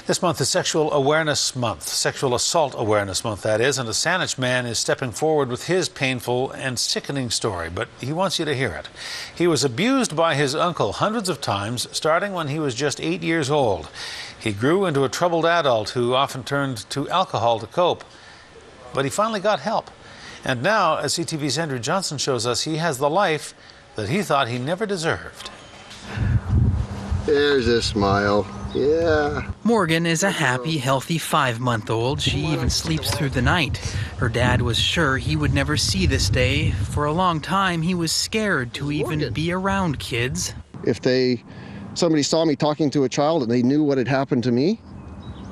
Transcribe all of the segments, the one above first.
This month is Sexual Awareness Month, Sexual Assault Awareness Month, that is, and a SAANICH man is stepping forward with his painful and sickening story, but he wants you to hear it. He was abused by his uncle hundreds of times, starting when he was just 8 years old. He grew into a troubled adult who often turned to alcohol to cope, but he finally got help. And now, as CTV's Andrew Johnson shows us, he has the life that he thought he never deserved. There's a smile. Yeah. Morgan is a happy, healthy 5-month-old. She even sleeps through the night. Her dad was sure he would never see this day. For a long time, he was scared to even be around kids. If somebody saw me talking to a child and they knew what had happened to me,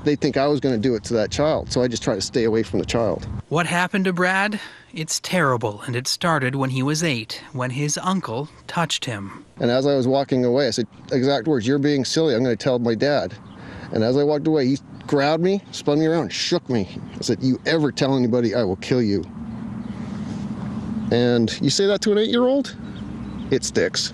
they'd think I was going to do it to that child. So I just try to stay away from the child. What happened to Brad? It's terrible, and it started when he was 8, when his uncle touched him. And as I was walking away, I said, exact words, "You're being silly. I'm going to tell my dad." And as I walked away, he grabbed me, spun me around, shook me. I said, "You ever tell anybody, I will kill you." And you say that to an 8-year-old, it sticks.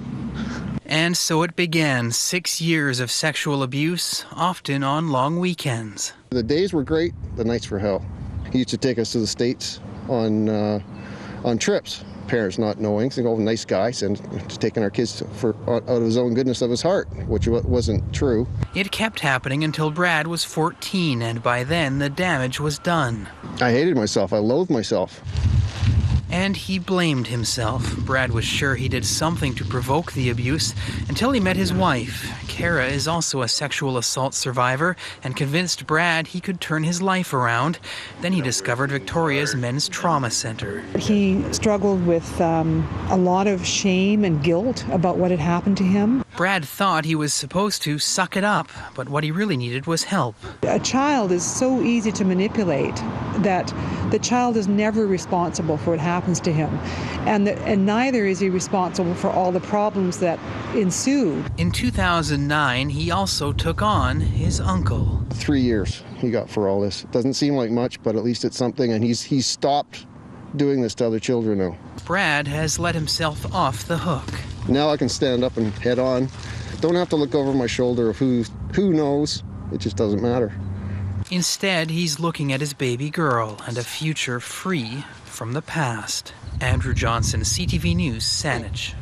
And so it began, 6 years of sexual abuse, often on long weekends. The days were great, the nights were hell. He used to take us to the States on trips. Parents not knowing, saying, "Oh, nice guy," and taking our kids out of his own goodness of his heart, which wasn't true. It kept happening until Brad was 14, and by then the damage was done. I hated myself. I loathed myself. And he blamed himself. Brad was sure he did something to provoke the abuse until he met his wife. Kara is also a sexual assault survivor and convinced Brad he could turn his life around. Then he discovered Victoria's Men's Trauma Center. He struggled with a lot of shame and guilt about what had happened to him. Brad thought he was supposed to suck it up, but what he really needed was help. A child is so easy to manipulate that the child is never responsible for what happens to him, and neither is he responsible for all the problems that ensue. In 2009, he also took on his uncle. 3 years he got for all this. It doesn't seem like much, but at least it's something, and he's stopped doing this to other children now. Brad has let himself off the hook. Now I can stand up and head on. Don't have to look over my shoulder of who knows. It just doesn't matter. Instead, he's looking at his baby girl and a future free from the past. Andrew Johnson, CTV News, SAANICH.